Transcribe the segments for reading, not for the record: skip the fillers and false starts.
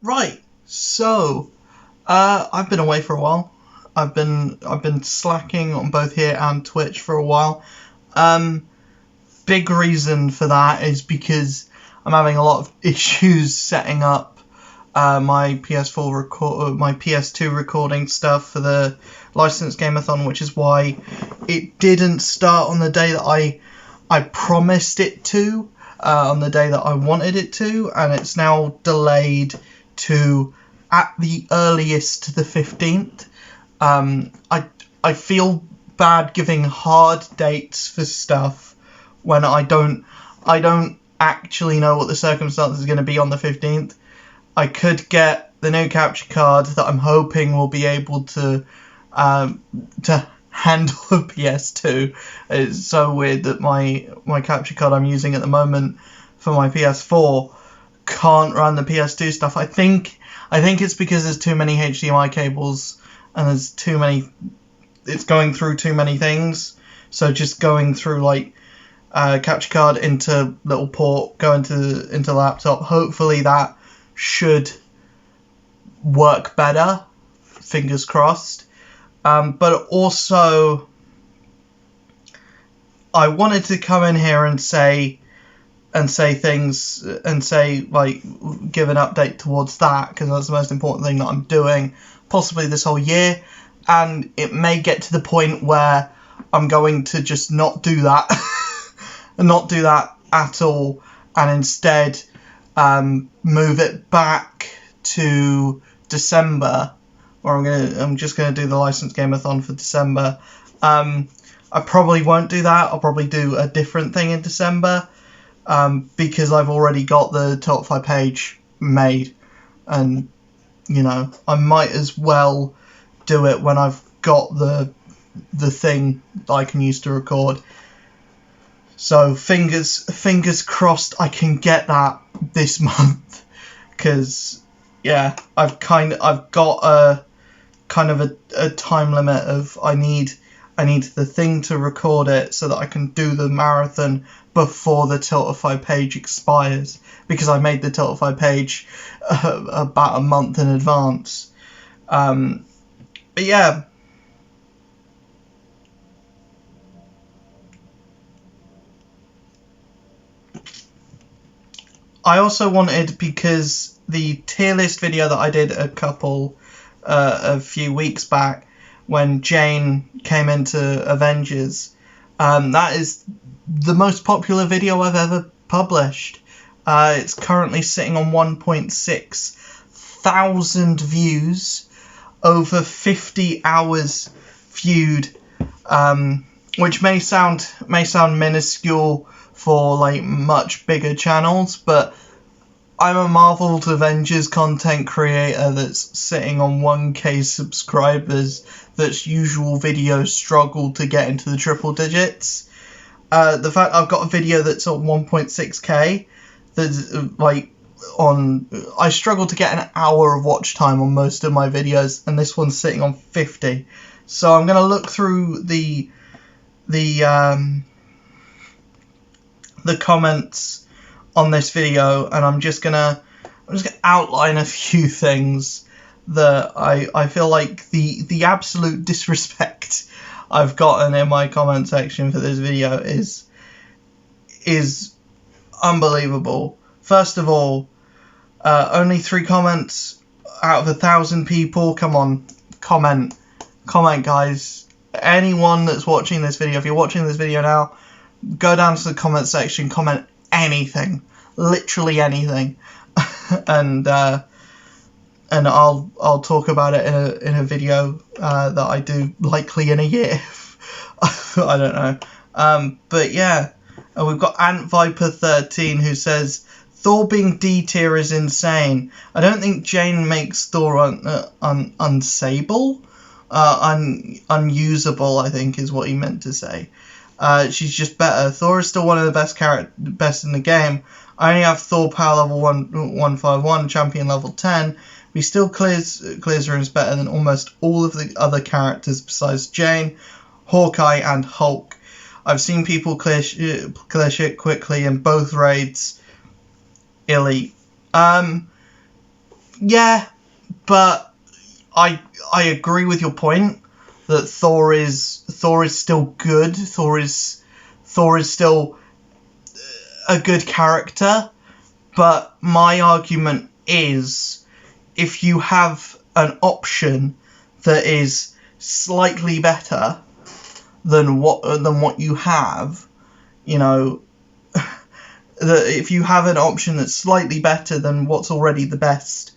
Right, so I've been away for a while. I've been slacking on both here and Twitch for a while. Um, Big reason for that is because I'm having a lot of issues setting up my PS2 recording stuff for the licensed gameathon, which is why it didn't start on the day that I promised it to, on the day that I wanted it to, and it's now delayed to at the earliest the 15th. I feel bad giving hard dates for stuff when I don't actually know what the circumstances are going to be on the 15th. I could get the new capture card that I'm hoping will be able to handle a PS2. It's so weird that my capture card I'm using at the moment for my PS4 can't run the PS2 stuff. I think it's because there's too many HDMI cables and there's too many. It's going through too many things. So just going through like capture card into little port, go into laptop. Hopefully that should work better. Fingers crossed. But also, I wanted to come in here and say things and say like give an update towards that, because that's the most important thing that I'm doing possibly this whole year, and it may get to the point where I'm going to just not do that and not do that at all, and instead move it back to December, or I'm just gonna do the licensed gameathon for December. I probably won't do that. I'll probably do a different thing in December, because I've already got the top 5 page made, and I might as well do it when I've got the thing that I can use to record. So fingers crossed I can get that this month, because I've got a kind of a time limit of I need the thing to record it so that I can do the marathon before the Tiltify page expires, because I made the Tiltify page about a month in advance. But yeah. I also wanted, because the tier list video that I did a few weeks back when Jane came into Avengers, that is the most popular video I've ever published. It's currently sitting on 1.6 thousand views, over 50 hours viewed, which may sound minuscule for like much bigger channels, but I'm a Marvel's Avengers content creator that's sitting on 1k subscribers, that's usual videos struggle to get into the triple digits. The fact I've got a video that's on 1.6k, that's like I struggle to get an hour of watch time on most of my videos, and this one's sitting on 50. So I'm gonna look through the comments on this video, and I'm just gonna outline a few things that I feel like the absolute disrespect I've gotten in my comment section for this video is unbelievable. First of all, only 3 comments out of 1,000 people. Come on, comment guys. Anyone that's watching this video, if you're watching this video now, go down to the comment section, comment anything, literally anything, and I'll talk about it in a video that I do likely in a year. I don't know. But yeah, we've got Ant Viper 13 who says Thor being D tier is insane. I don't think Jane makes Thor unsable. Unusable, I think, is what he meant to say. She's just better. Thor is still one of the best in the game. I only have Thor power level 151, champion level 10. He still clears rooms better than almost all of the other characters besides Jane, Hawkeye, and Hulk. I've seen people clear shit quickly in both raids. Elite. Yeah, but I agree with your point that Thor is still good. Thor is still a good character, but my argument is if you have an option that is slightly better than what you have, you know, that if you have an option that's slightly better than what's already the best,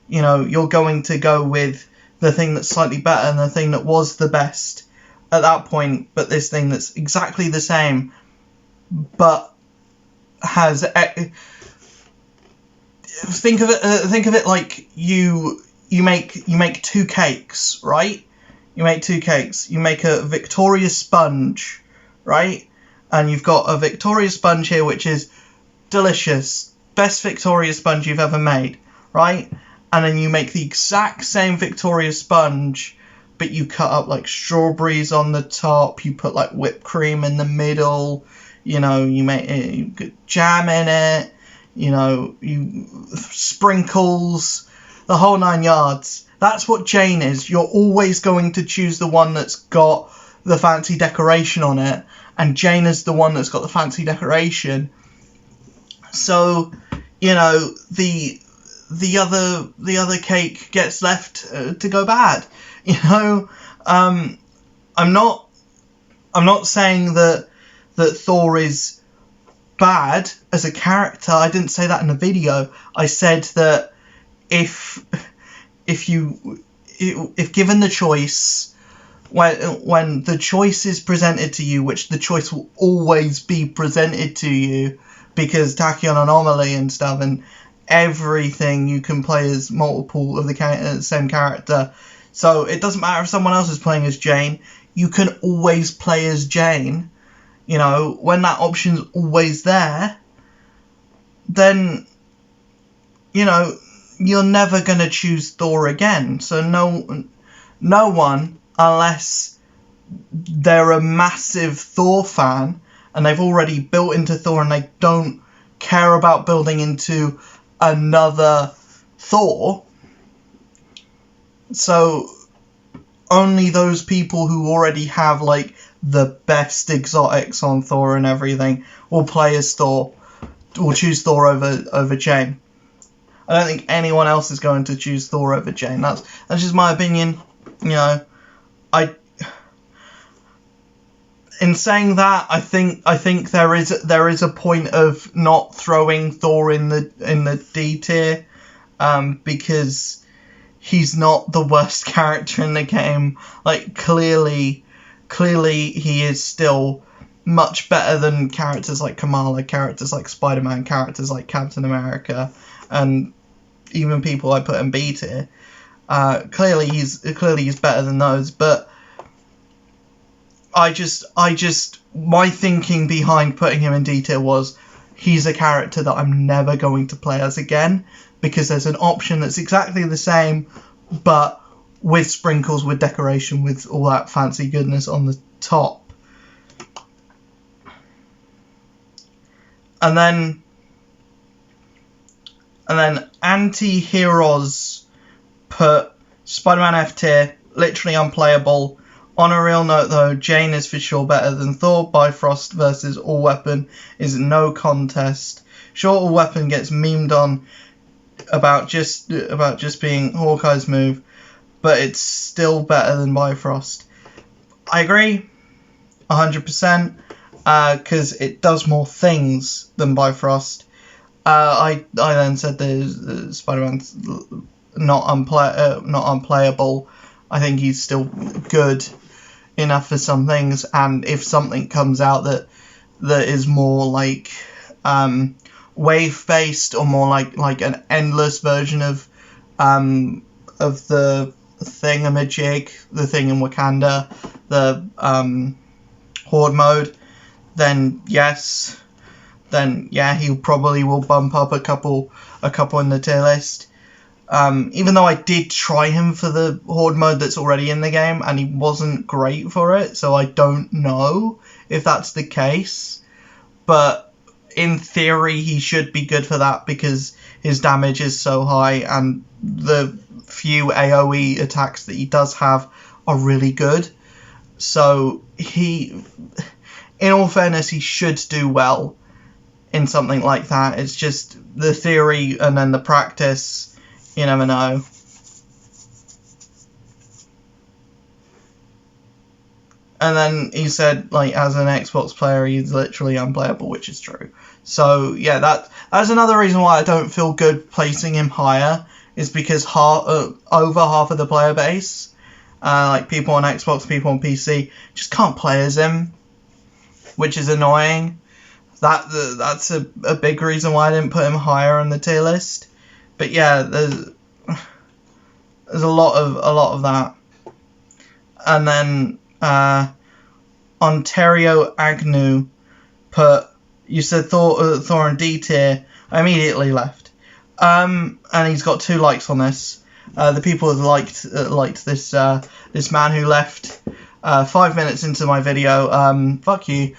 you know, you're going to go with the thing that's slightly better than the thing that was the best at that point, but this thing that's exactly the same, but has... Think of it like you make two cakes, right? You make two cakes. You make a Victoria sponge, right? And you've got a Victoria sponge here, which is delicious. Best Victoria sponge you've ever made, right? And then you make the exact same Victoria sponge, but you cut up like strawberries on the top. You put like whipped cream in the middle. You know, you put jam in it. You know, sprinkles, the whole 9 yards. That's what Jane is. You're always going to choose the one that's got the fancy decoration on it, and Jane is the one that's got the fancy decoration. So, you know, the other cake gets left to go bad. You know, I'm not saying that Thor is bad as a character. I didn't say that in the video. I said that if given the choice, when the choice is presented to you, which the choice will always be presented to you because tachyon anomaly and stuff and everything, you can play as multiple of the same character. So it doesn't matter if someone else is playing as Jane, you can always play as Jane. You know, when that option's always there, then, you know, you're never going to choose Thor again. So no one, unless they're a massive Thor fan and they've already built into Thor and they don't care about building into another Thor. So only those people who already have, like, the best exotics on Thor and everything will play as Thor, will choose Thor over Jane. I don't think anyone else is going to choose Thor over Jane. That's just my opinion. You know, in saying that, I think there is a point of not throwing Thor in the D tier, because he's not the worst character in the game. Like, clearly he is still much better than characters like Kamala, characters like Spider-Man, characters like Captain America, and even people I put in B tier. Clearly he's better than those, but my thinking behind putting him in D tier was he's a character that I'm never going to play as again, because there's an option that's exactly the same, but with sprinkles, with decoration, with all that fancy goodness on the top. And then anti-heroes put Spider-Man F tier, literally unplayable. On a real note though, Jane is for sure better than Thor. Bifrost versus All Weapon is no contest. Sure, All Weapon gets memed on about just being Hawkeye's move, but it's still better than Bifrost. I agree, 100%, because it does more things than Bifrost. I then said the Spider-Man's not unplayable. I think he's still good enough for some things, and if something comes out that is more like wave based or more like an endless version of the thingamajig, the thing in Wakanda, the horde mode, then yes, he probably will bump up a couple in the tier list. Even though I did try him for the horde mode that's already in the game and he wasn't great for it, so I don't know if that's the case. But in theory, he should be good for that because his damage is so high and the few AoE attacks that he does have are really good. So he, in all fairness, he should do well in something like that. It's just the theory and then the practice, you never know. And then he said, like, as an Xbox player, he's literally unplayable, which is true. So, yeah, that's another reason why I don't feel good placing him higher, is because over half of the player base, like people on Xbox, people on PC, just can't play as him, which is annoying. That's a big reason why I didn't put him higher on the tier list. But yeah, there's a lot of that. And then Ontario Agnew put, you said Thor in D tier. I immediately left. And he's got 2 likes on this. The people have liked this this man who left 5 minutes into my video. Fuck you.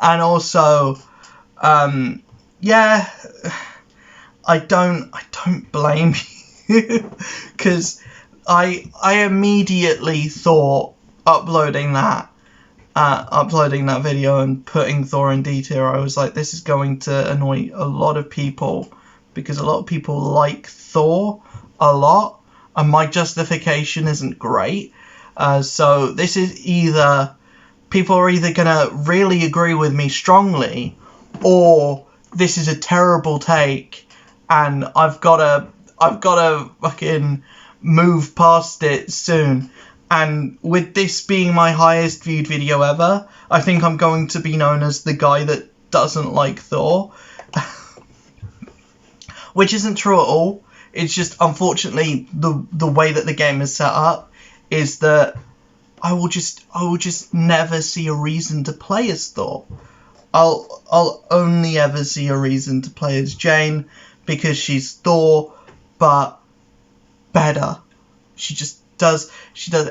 And also, yeah, I don't blame you, because I immediately thought uploading that video and putting Thor in D tier, I was like, this is going to annoy a lot of people, because a lot of people like Thor a lot, and my justification isn't great. So this is either, people are either gonna really agree with me strongly, or this is a terrible take, and I've gotta fucking move past it soon. And with this being my highest viewed video ever, I think I'm going to be known as the guy that doesn't like Thor. Which isn't true at all. It's just, unfortunately, the way that the game is set up is that I will just never see a reason to play as Thor. I'll only ever see a reason to play as Jane, because she's Thor, but better. She does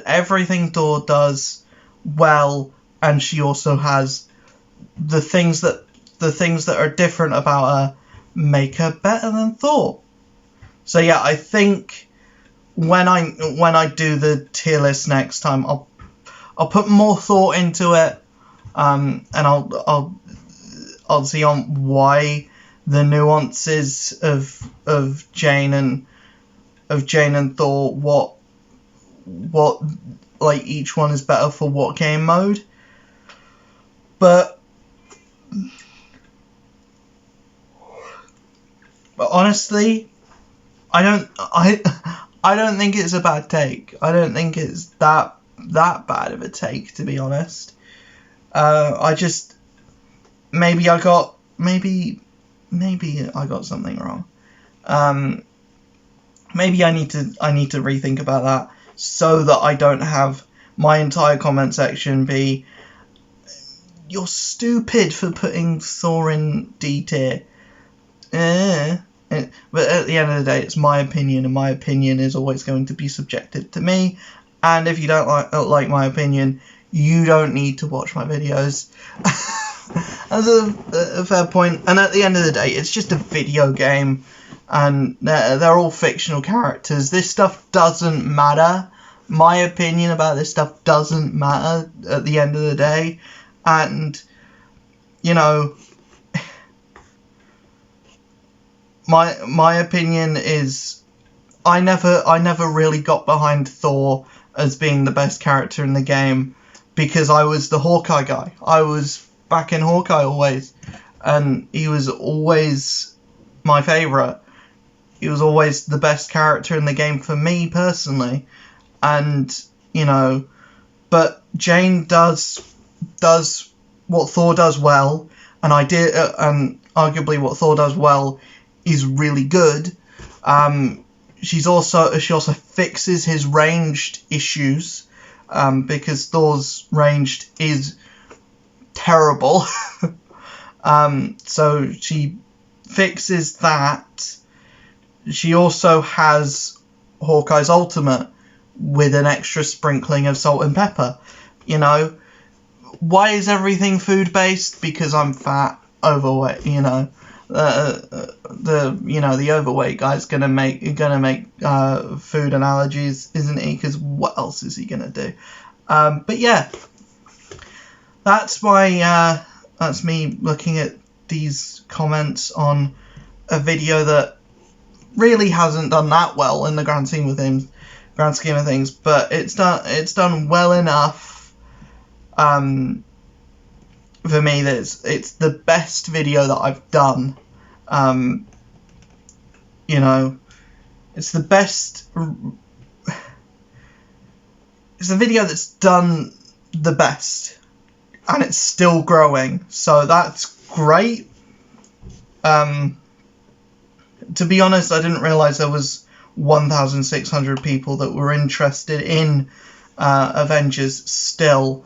everything Thor does well, and she also has the things that are different about her make her better than Thor. So yeah, I think when I do the tier list next time, I'll put more thought into it, and I'll see on why the nuances of Jane and Thor, what like each one is better for what game mode. But honestly, I don't think it's a bad take. I don't think it's that bad of a take, to be honest. I just maybe I got something wrong. Maybe I need to rethink about that, so that I don't have my entire comment section be, you're stupid for putting Thor in D tier. But at the end of the day, it's my opinion, and my opinion is always going to be subjective to me. And if you don't like my opinion, you don't need to watch my videos. That's a fair point. And at the end of the day, it's just a video game, and they're all fictional characters. This stuff doesn't matter. My opinion about this stuff doesn't matter at the end of the day. And, you know, my opinion is, I never really got behind Thor as being the best character in the game, because I was the Hawkeye guy. I was back in Hawkeye always, and he was always my favourite. He was always the best character in the game for me personally. And, you know, but Jane does what Thor does well, and arguably what Thor does well is really good. She also fixes his ranged issues, because Thor's ranged is terrible. So she fixes that. She also has Hawkeye's ultimate with an extra sprinkling of salt and pepper. You know, why is everything food based? Because I'm fat. overweight, the overweight guy's gonna make food and allergies, isn't he? Because what else is he gonna do? But yeah, that's me looking at these comments on a video that really hasn't done that well in the grand scheme of things, but it's done well enough for me that it's the best video that I've done. It's the best. It's a video that's done the best, and it's still growing, so that's great. To be honest, I didn't realise there was 1,600 people that were interested in Avengers still.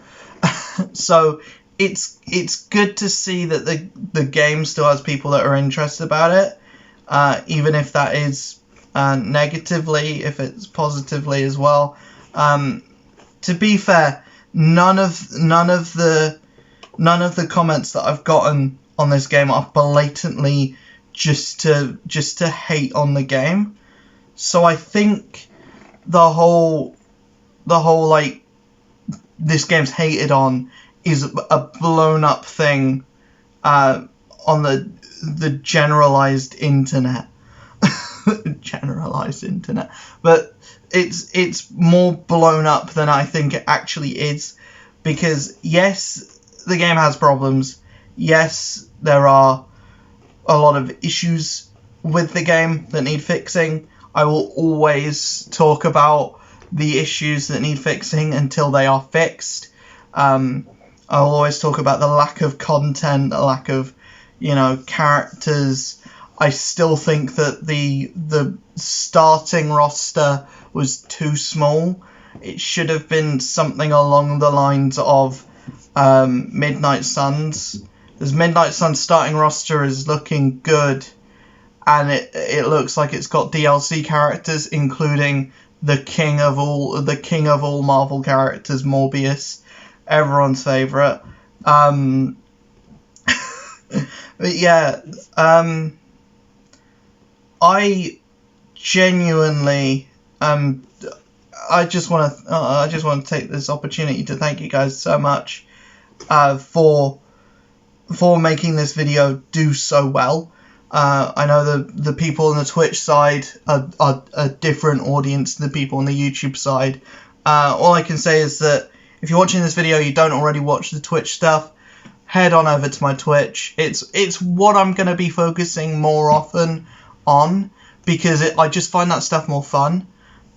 So it's good to see that the game still has people that are interested about it, even if that is negatively, if it's positively as well. To be fair, none of the comments that I've gotten on this game are blatantly just to hate on the game. So I think the whole like this game's hated on is a blown up thing on the generalized internet. Generalized internet, but it's more blown up than I think it actually is, because yes, the game has problems. Yes, there are a lot of issues with the game that need fixing. I will always talk about the issues that need fixing until they are fixed. I'll always talk about the lack of content, the lack of, characters. I still think that the starting roster was too small. It should have been something along the lines of Midnight Suns. Because Midnight Suns starting roster is looking good, and it looks like it's got DLC characters, including the king of all Marvel characters, Morbius, everyone's favorite. But yeah, I genuinely I just want to take this opportunity to thank you guys so much for making this video do so well. I know the people on the Twitch side are a different audience than the people on the YouTube side. All I can say is that if you're watching this video, you don't already watch the Twitch stuff, head on over to my Twitch. It's what I'm going to be focusing more often on, because I just find that stuff more fun.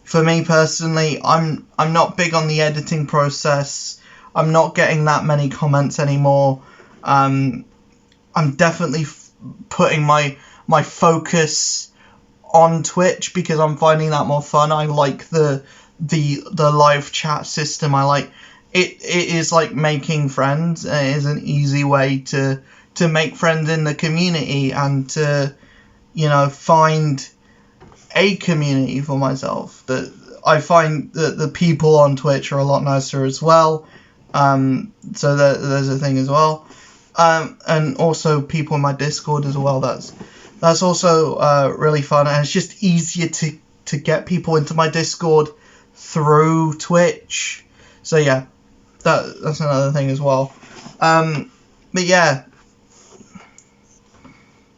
For me personally, I'm not big on the editing process. I'm not getting that many comments anymore. I'm definitely putting my focus on Twitch because I'm finding that more fun. I like the live chat system. I like it is like making friends. It is an easy way to make friends in the community and to find a community for myself. That I find that the people on Twitch are a lot nicer as well. So there's a thing as well. And also people in my Discord as well. That's also really fun, and it's just easier to get people into my Discord through Twitch. So yeah, that's another thing as well. But yeah,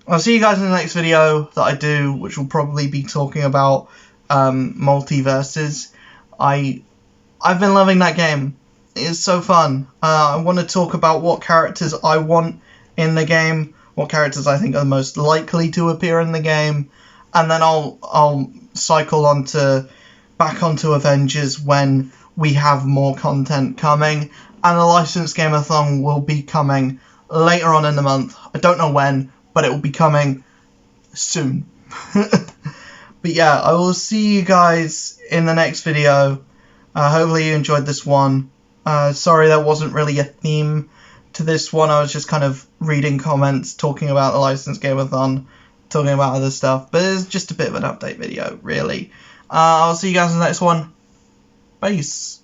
I'll see you guys in the next video that I do, which will probably be talking about multiverses. I've been loving that game. It's so fun. I want to talk about what characters I want in the game, what characters I think are the most likely to appear in the game, and then I'll cycle back onto Avengers when we have more content coming, and the licensed game-a-thon will be coming later on in the month. I don't know when, but it will be coming soon. But yeah, I will see you guys in the next video. Hopefully you enjoyed this one. Sorry there wasn't really a theme to this one. I was just kind of reading comments, talking about the licensed game-a-thon, talking about other stuff. But it's just a bit of an update video, really. I'll see you guys in the next one. Peace.